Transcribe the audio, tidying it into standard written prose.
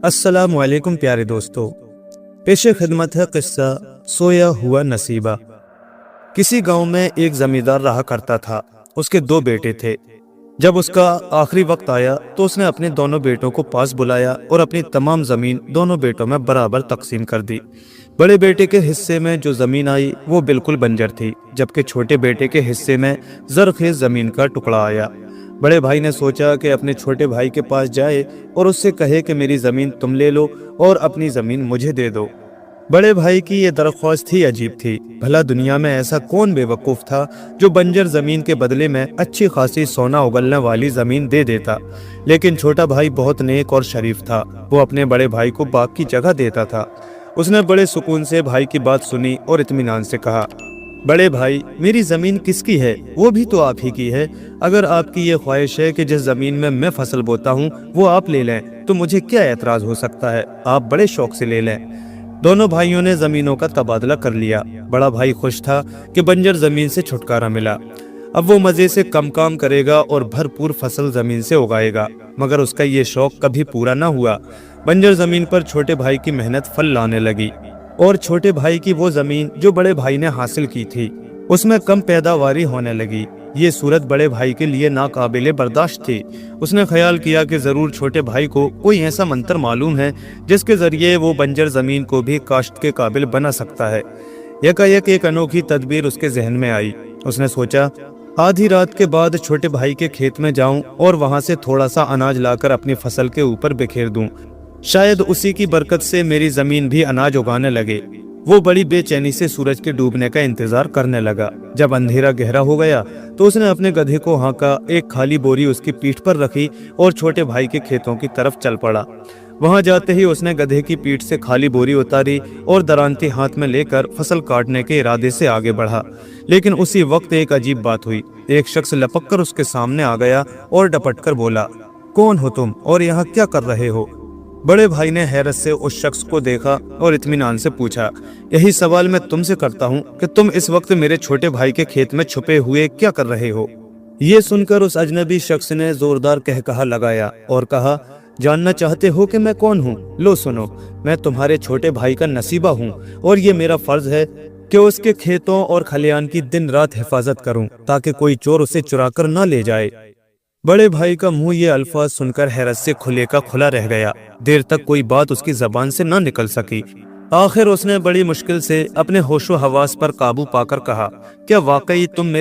अस्सलाम वालेकुम प्यारे दोस्तों। पेशे खिदमत है किस्सा सोया हुआ नसीबा। किसी गांव में एक जमींदार रहा करता था। उसके दो बेटे थे। जब उसका आखिरी वक्त आया तो उसने अपने दोनों बेटों को पास बुलाया और अपनी तमाम जमीन दोनों बेटों में बराबर तकसीम कर दी। बड़े बेटे के हिस्से में जो जमीन आई वो बिल्कुल बंजर थी, जबकि छोटे बेटे के हिस्से में जरखेज जमीन का टुकड़ा आया। बड़े भाई ने सोचा कि अपने छोटे भाई के पास जाए और उससे कहे कि मेरी ज़मीन तुम ले लो और अपनी ज़मीन मुझे दे दो। बड़े भाई की ये दरख्वास्त ही अजीब थी। भला दुनिया में ऐसा कौन बेवकूफ़ था जो बंजर ज़मीन के बदले में अच्छी खासी सोना उगलने वाली ज़मीन दे देता। लेकिन छोटा भाई बहुत नेक और शरीफ था। वो अपने बड़े भाई को बाग की जगह देता था। उसने बड़े सुकून से भाई की बात सुनी और इत्मीनान से कहा, बड़े भाई, मेरी ज़मीन किसकी है? वो भी तो आप ही की है। अगर आपकी ये ख्वाहिश है कि जिस ज़मीन में मैं फसल बोता हूँ वो आप ले लें तो मुझे क्या एतराज़ हो सकता है? आप बड़े शौक से ले लें। दोनों भाइयों ने ज़मीनों का तबादला कर लिया। बड़ा भाई खुश था कि बंजर ज़मीन से छुटकारा मिला। अब वो मज़े से कम काम करेगा और भरपूर फसल ज़मीन से उगाएगा। मगर उसका ये शौक कभी पूरा न हुआ। बंजर ज़मीन पर छोटे भाई की मेहनत फल लाने लगी और छोटे भाई की वो ज़मीन जो बड़े भाई ने हासिल की थी उसमें कम पैदावारी होने लगी। ये सूरत बड़े भाई के लिए नाकाबिले बर्दाश्त थी। उसने ख्याल किया कि ज़रूर छोटे भाई को कोई ऐसा मंत्र मालूम है जिसके ज़रिए वो बंजर ज़मीन को भी काश्त के काबिल बना सकता है। यकायक एक अनोखी तदबीर उसके जहन में आई। उसने सोचा, आधी रात के बाद छोटे भाई के खेत में जाऊं और वहां से थोड़ा सा अनाज लाकर अपनी फसल के ऊपर बिखेर दूं। शायद उसी की बरकत से मेरी ज़मीन भी अनाज उगाने लगे। वो बड़ी बेचैनी से सूरज के डूबने का इंतजार करने लगा। जब अंधेरा गहरा हो गया तो उसने अपने गधे को हाँका, एक खाली बोरी उसकी पीठ पर रखी और छोटे भाई के खेतों की तरफ चल पड़ा। वहां जाते ही उसने गधे की पीठ से खाली बोरी उतारी और दरांती हाथ में लेकर फसल काटने के इरादे से आगे बढ़ा। लेकिन उसी वक्त एक अजीब बात हुई। एक शख्स लपक कर उसके सामने आ गया और डपट कर बोला, कौन हो तुम और यहाँ क्या कर रहे हो? बड़े भाई ने हैरत से उस शख्स को देखा और इत्मीनान से पूछा, यही सवाल मैं तुमसे करता हूँ कि तुम इस वक्त मेरे छोटे भाई के खेत में छुपे हुए क्या कर रहे हो? ये सुनकर उस अजनबी शख्स ने जोरदार कहकहा लगाया और कहा, जानना चाहते हो कि मैं कौन हूँ? लो सुनो, मैं तुम्हारे छोटे भाई का नसीबा हूँ और ये मेरा फर्ज है कि उसके खेतों और खलियान की दिन रात हिफाजत करूँ ताकि कोई चोर उसे चुरा कर न ले जाए। बड़े भाई का मुंह ये अल्फाज सुनकर हैरत से खुले का खुला रह गया। देर तक कोई बात उसकी जबान से न निकल सकी। आखिर उसने बड़ी मुश्किल से अपने होशो हवास पर काबू पाकर कहा, क्या वाकई तुम मेरे